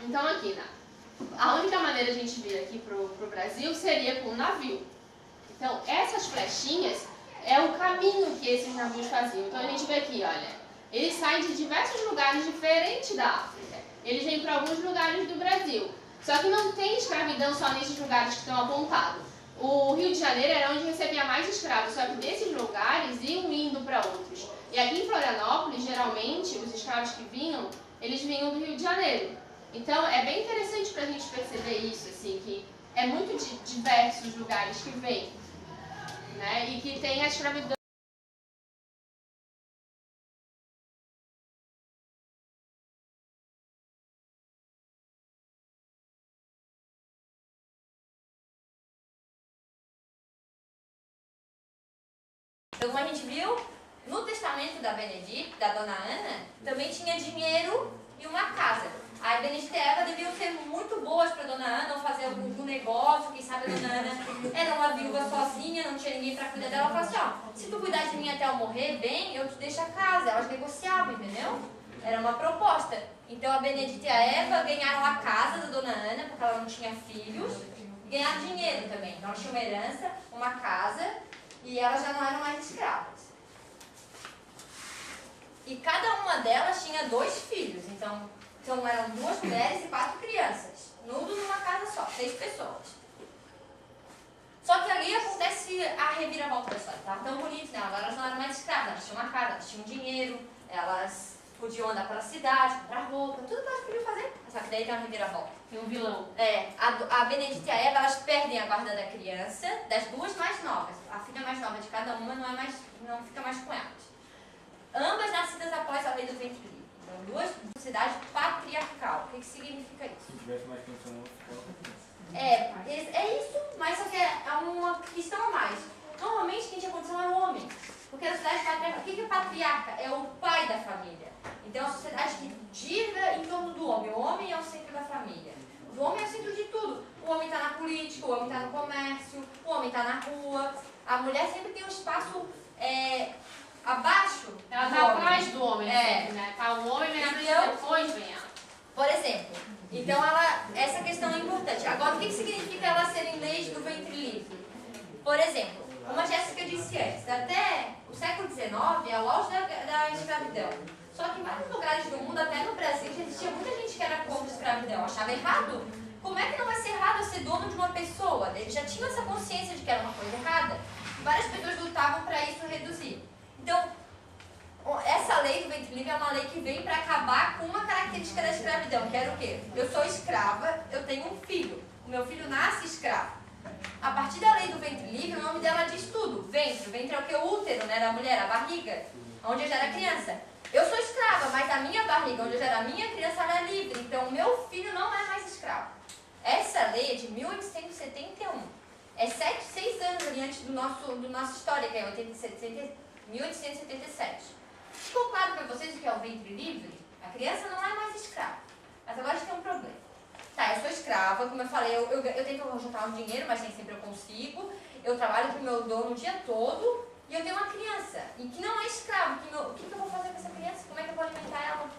Então aqui, a única maneira de a gente vir aqui pro Brasil seria com um navio. Então essas flechinhas é o caminho que esses navios faziam. Então a gente vê aqui, olha, eles saem de diversos lugares diferentes da África. Eles vêm para alguns lugares do Brasil. Só que não tem escravidão só nesses lugares que estão apontados. O Rio de Janeiro era onde recebia mais escravos, só que desses lugares iam indo para outros. E aqui em Florianópolis, geralmente, os escravos que vinham, eles vinham do Rio de Janeiro. Então, é bem interessante para a gente perceber isso, assim, que é muito de diversos lugares que vêm, né? E que tem a escravidão. Então, como a gente viu, no testamento da Benedita, da Dona Ana, também tinha dinheiro e uma casa. A Benedita e a Eva deviam ser muito boas para Dona Ana, ou fazer algum negócio, quem sabe a Dona Ana era uma viúva sozinha, não tinha ninguém para cuidar dela. Ela falou assim, ó, se tu cuidar de mim até eu morrer, bem, eu te deixo a casa. Elas negociavam, entendeu? Era uma proposta. Então a Benedita e a Eva ganharam a casa da Dona Ana, porque ela não tinha filhos, e ganharam dinheiro também. Então elas tinham uma herança, uma casa, e elas já não eram mais escravas. E cada uma delas tinha 2 filhos, então eram 2 mulheres e 4 crianças. Tudo numa casa só, 6 pessoas. Só que ali acontece a reviravolta da história. Estava tão bonito, né? Agora elas não eram mais escravas, elas tinham uma casa, elas tinham dinheiro, elas podiam andar pela cidade, comprar roupa, tudo que elas podiam fazer. Só que daí tem uma reviravolta. Tem um vilão. A Benedita e a Eva, elas perdem a guarda da criança, das 2 mais novas. A filha mais nova de cada uma não fica mais com elas. Ambas nascidas após a lei do ventre livre. Então, 2 sociedades patriarcal. O que significa isso? Se tivesse mais pensão, não ficava. É isso, mas só que é uma questão a mais. Normalmente quem tinha condição era o homem. Porque a sociedade patriarcal, o que é patriarca? É o pai da família. Então, é uma sociedade que gira em torno do homem. O homem é o centro da família. O homem é o centro de tudo. O homem está na política, o homem está no comércio, o homem está na rua. A mulher sempre tem um espaço abaixo. Ela está atrás do homem, sempre, né? Tá o homem, vem então, depois vem ela. Por exemplo, então essa questão é importante. Agora, o que significa elas serem leis do ventre livre? Por exemplo, como a Jéssica disse antes, até o século XIX é o auge da escravidão. Só que em vários lugares do mundo, até no Brasil, já existia muita gente que era contra a escravidão, achava errado. Como é que não vai ser errado eu ser dono de uma pessoa? Eles já tinham essa consciência de que era uma coisa errada. E várias pessoas lutavam para isso reduzir. Então, essa lei do ventre livre é uma lei que vem para acabar com uma característica da escravidão, que era o quê? Eu sou escrava, eu tenho um filho. O meu filho nasce escravo. A partir da lei do ventre livre, o nome dela diz tudo. Ventre. O ventre é o que? O útero, né, da mulher, a barriga, onde eu gero a criança. Eu sou escrava, mas a minha barriga, onde eu gero a minha criança, ela é livre. Então, o meu filho não é mais escravo. Essa lei é de 1871. É 6 anos ali antes do nossa história, que é 1877. Ficou claro para vocês o que é o ventre livre? A criança não é mais escrava. Mas agora a gente tem um problema. Tá, eu sou escrava, como eu falei, eu tenho que juntar um dinheiro, mas nem sempre eu consigo. Eu trabalho para o meu dono o dia todo e eu tenho uma criança. E que não é escrava. O que eu vou fazer com essa criança? Como é que eu vou alimentar ela?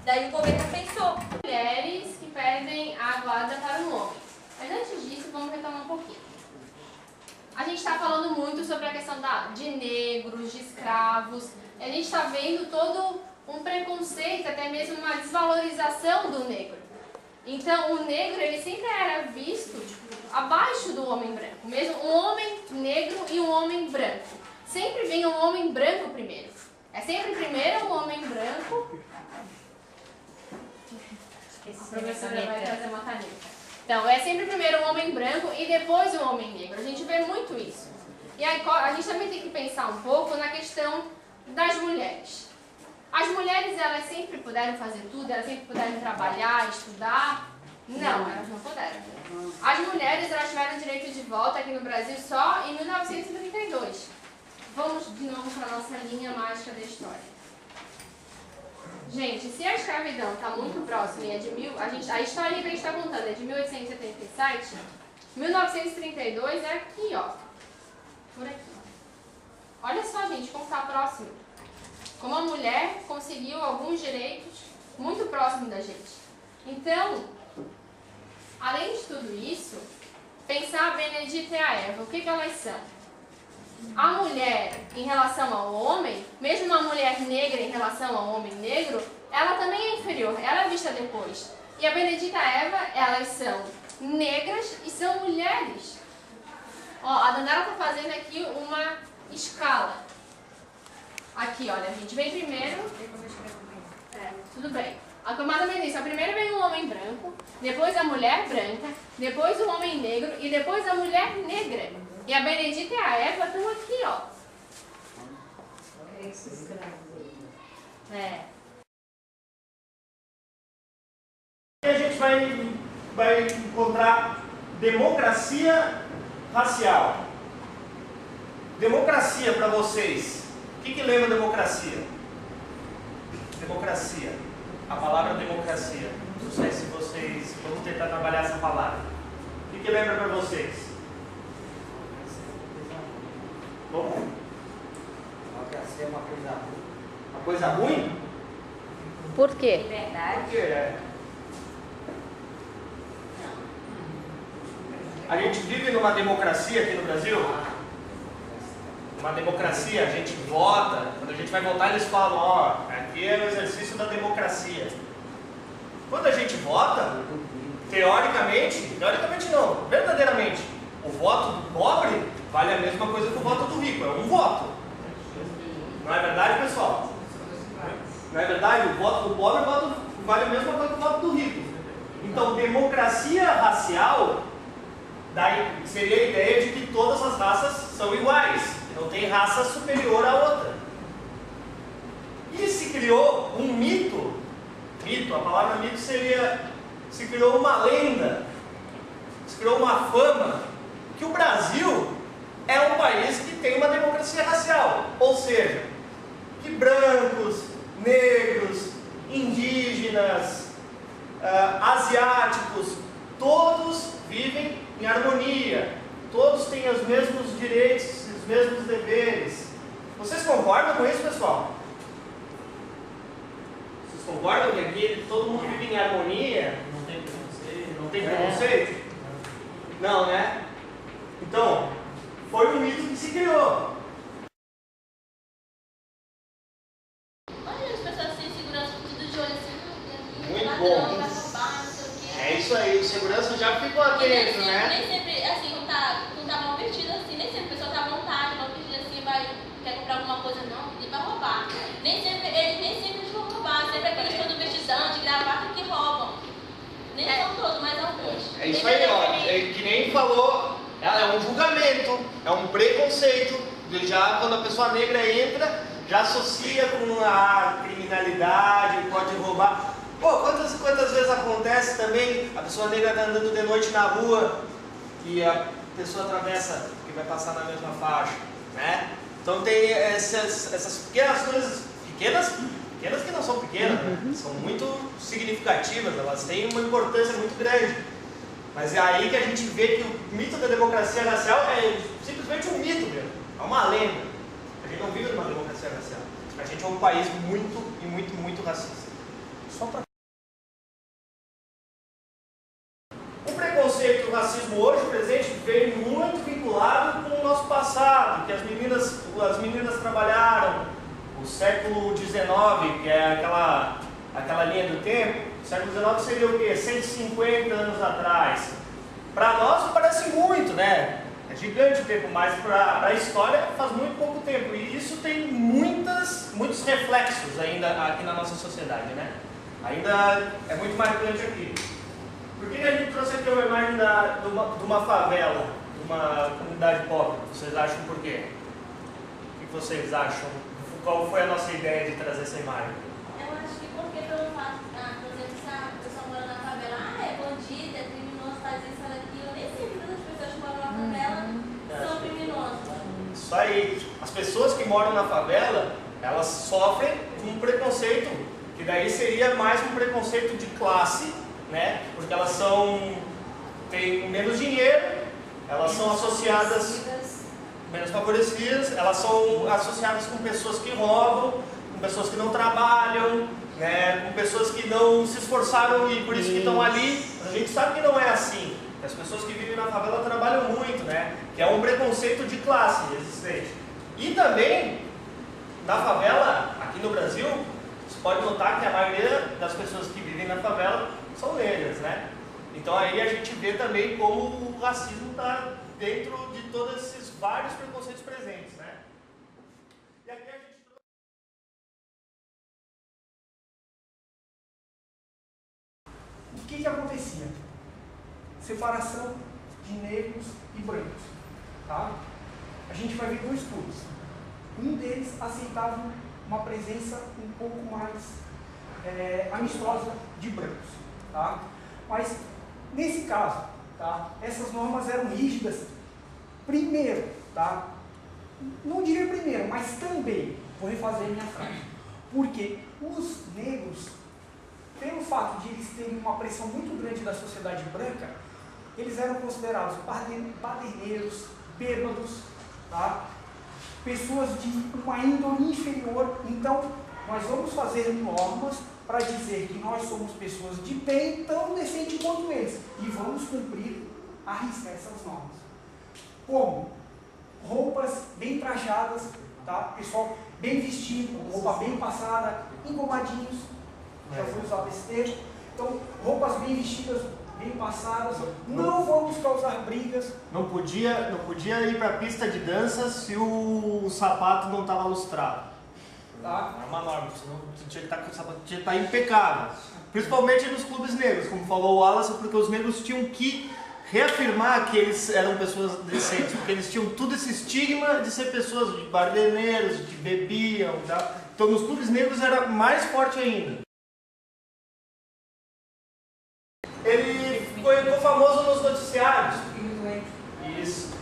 Daí o governo pensou. Mulheres que pedem a guarda para o homem. Mas antes disso, vamos retomar um pouquinho. A gente está falando muito sobre a questão de negros, de escravos. A gente está vendo todo um preconceito, até mesmo uma desvalorização do negro. Então, o negro, ele sempre era visto abaixo do homem branco. Mesmo um homem negro e um homem branco. Sempre vem um homem branco primeiro. É sempre primeiro um homem branco. A professora vai trazer uma caneta. Então, é sempre primeiro um homem branco e depois um homem negro. A gente vê muito isso. E aí, a gente também tem que pensar um pouco na questão das mulheres. As mulheres, elas sempre puderam fazer tudo, elas sempre puderam trabalhar, estudar? Não, elas não puderam. As mulheres, elas tiveram direito de volta aqui no Brasil só em 1932. Vamos de novo para a nossa linha mágica da história. Gente, se a escravidão está muito próxima e a história que a gente está contando é de 1877, 1932 é aqui, ó. Por aqui. Olha só, gente, como está próximo. Como a mulher conseguiu alguns direitos muito próximos da gente. Então, Além de tudo isso, pensar a Benedita e a Eva, o que elas são? A mulher em relação ao homem, mesmo uma mulher negra em relação ao homem negro, ela também é inferior, ela é vista depois. E a Benedita e a Eva, elas são negras e são mulheres. Ó, a Dandara está fazendo aqui uma escala. Aqui, olha, a gente vem primeiro... tudo bem. A camada menina, primeiro vem o homem branco, depois a mulher branca, depois o homem negro e depois a mulher negra. E a Benedita e a Eva estão aqui, ó. É. E a gente vai encontrar democracia racial. Democracia para vocês. O que lembra democracia? Democracia. A palavra democracia. Não sei se vocês... Vamos tentar trabalhar essa palavra. O que lembra para vocês? Como? Democracia é uma coisa ruim. Uma coisa ruim? Por quê? Liberdade. Por quê? A gente vive numa democracia aqui no Brasil. Uma democracia, a gente vota. Quando a gente vai votar, eles falam, ó, aqui é o exercício da democracia. Quando a gente vota, teoricamente não, verdadeiramente, o voto do pobre vale a mesma coisa que o voto do rico, é um voto. Não é verdade, pessoal? Não é verdade? O voto do pobre vale a mesma coisa que o voto do rico. Então, democracia racial daí seria a ideia de que todas as raças são iguais. Não tem raça superior à outra. E se criou um mito, a palavra mito seria, se criou uma lenda, se criou uma fama, que o Brasil é um país que tem uma democracia racial. Ou seja, que brancos, negros, indígenas, asiáticos, todos vivem em harmonia, todos têm os mesmos direitos, os mesmos deveres. Vocês concordam com isso, pessoal? Vocês concordam que aqui todo mundo vive em harmonia? Não tem preconceito. Não tem preconceito? Não, né? Então, foi um mito que se criou. Olha, as pessoas têm segurança, tudo de olho assim, Muito ladrão, bom. vai roubar, não sei o quê. É isso aí, o segurança já ficou E atento, né? nem sempre, assim, não tá mal vestido assim, nem sempre a pessoa tá à vontade, mal vestida assim, quer comprar alguma coisa, não, ele vai roubar. Nem sempre eles vão roubar, sempre aqueles todos vestidão, de gravata que roubam. Nem são todos, mas alguns. É isso aí, ó. É que nem falou, é um julgamento, é um preconceito. Já quando a pessoa negra entra, já associa com a criminalidade, pode roubar. Pô, quantas vezes acontece também, a pessoa negra está andando de noite na rua e a pessoa atravessa, que vai passar na mesma faixa, né? Então tem essas pequenas coisas, pequenas que não são pequenas, né? São muito significativas, elas têm uma importância muito grande. Mas é aí que a gente vê que o mito da democracia racial é simplesmente um mito mesmo, é uma lenda. A gente não vive numa democracia racial. A gente é um país muito racista. Só pra... O preconceito e o racismo hoje, presente, vem muito vinculado com o nosso passado, que as meninas trabalharam, o século XIX, que é aquela linha do tempo. O século XIX seria o quê? 150 anos atrás. Para nós parece muito, né? É gigante o tempo, mas para a história faz muito pouco tempo. E isso tem muitos reflexos ainda aqui na nossa sociedade, né? Ainda é muito marcante aqui. Por que a gente trouxe aqui uma imagem de uma favela, de uma comunidade pobre? Vocês acham por quê? O que vocês acham? Qual foi a nossa ideia de trazer essa imagem? Eu acho que porque pelo fato, por exemplo, se a pessoa mora na favela, é bandido, é criminoso, faz isso, faz aquilo, nem sempre as pessoas que moram na favela são criminosas. Isso aí. As pessoas que moram na favela, elas sofrem um preconceito, que daí seria mais um preconceito de classe, né? Porque elas têm menos dinheiro, elas são associadas, menos favorecidas, elas são associadas com pessoas que roubam, com pessoas que não trabalham, né, com pessoas que não se esforçaram e por isso que estão ali. A gente sabe que não é assim. As pessoas que vivem na favela trabalham muito, né? Que é um preconceito de classe existente. E também, na favela, aqui no Brasil, você pode notar que a maioria das pessoas que vivem na favela são negras, né? Então aí a gente vê também como o racismo está dentro de todos esses vários preconceitos presentes, né? E aqui a gente... O que acontecia? Separação de negros e brancos. Tá? A gente vai ver dois estudos. Um deles aceitava uma presença um pouco mais amistosa de brancos. Tá? Mas, nesse caso, tá? Essas normas eram rígidas. Primeiro, tá? Não diria primeiro, mas também, vou refazer minha frase, porque os negros, pelo fato de eles terem uma pressão muito grande da sociedade branca, eles eram considerados baderneiros, bêbados, tá? Pessoas de uma índole inferior. Então, nós vamos fazer normas para dizer que nós somos pessoas de bem, tão decente quanto eles, e vamos cumprir à risca essas normas. Como? Roupas bem trajadas, tá? Pessoal bem vestido, roupa bem passada, engomadinhos, já fui usar esse termo. Então, roupas bem vestidas, bem passadas, não vamos causar brigas. Não podia ir para a pista de dança se o sapato não estava lustrado. Tá? É uma norma, senão tinha que estar impecável. Principalmente nos clubes negros, como falou o Wallace, porque os negros tinham que reafirmar que eles eram pessoas decentes, porque eles tinham todo esse estigma de ser pessoas de barderneiros, que bebiam, tá? Então nos clubes negros era mais forte ainda. Ele ficou famoso nos noticiários. Isso.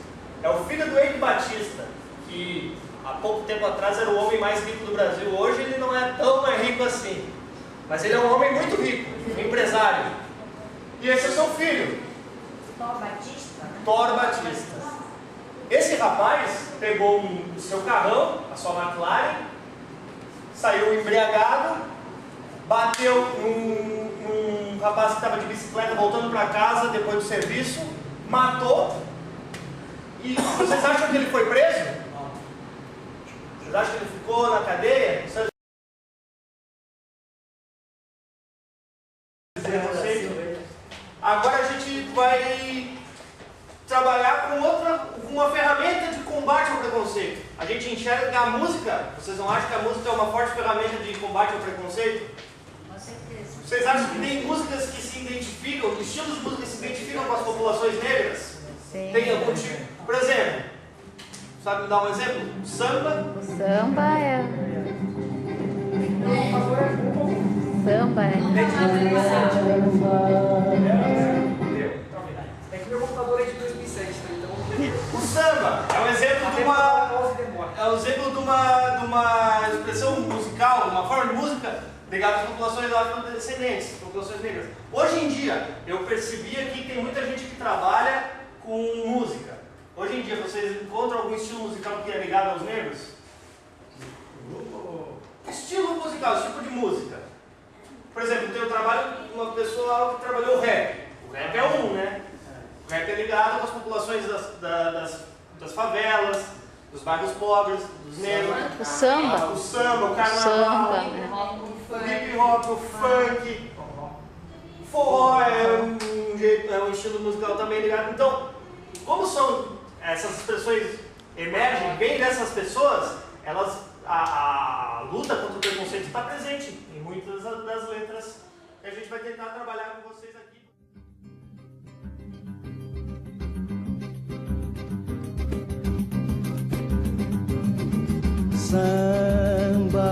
É o filho do Eike Batista, que há pouco tempo atrás era o homem mais rico do Brasil. Hoje ele não é tão mais rico assim. Mas ele é um homem muito rico, empresário. E esse é o seu filho. Thor Batista. Esse rapaz pegou o seu carrão, a sua McLaren, saiu embriagado, bateu num rapaz que estava de bicicleta voltando para casa depois do serviço, matou. E vocês acham que ele foi preso? Vocês acham que ele ficou na cadeia? Agora a gente vai trabalhar com uma ferramenta de combate ao preconceito. A gente enxerga a música. Vocês não acham que a música é uma forte ferramenta de combate ao preconceito? Com certeza. Vocês acham que tem músicas que se identificam, estilos de música que se identificam com as populações negras? Sim. Tem algum tipo? Por exemplo, sabe me dar um exemplo? Samba. O samba é. Samba é. É que meu computador é de 2007, tá? Então... O samba é um exemplo de uma expressão musical, uma forma de música ligada às populações afrodescendentes, populações negras. Hoje em dia, eu percebi aqui que tem muita gente que trabalha com música. Hoje em dia, vocês encontram algum estilo musical que é ligado aos negros? Estilo musical, esse tipo de música. Por exemplo, eu trabalho com uma pessoa que trabalhou o rap. O rap é né? O rap é ligado com as populações das favelas, dos bairros pobres, dos negros. O samba. O samba, o carnaval, o hip hop, o funk. O forró é um estilo musical também ligado. Então, como são essas expressões emergem bem dessas pessoas, a luta contra o preconceito está presente em muitas das letras que a gente vai tentar trabalhar com vocês aqui. Samba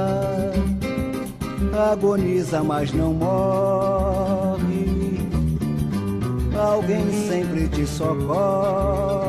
agoniza, mas não morre. Alguém sempre te socorre.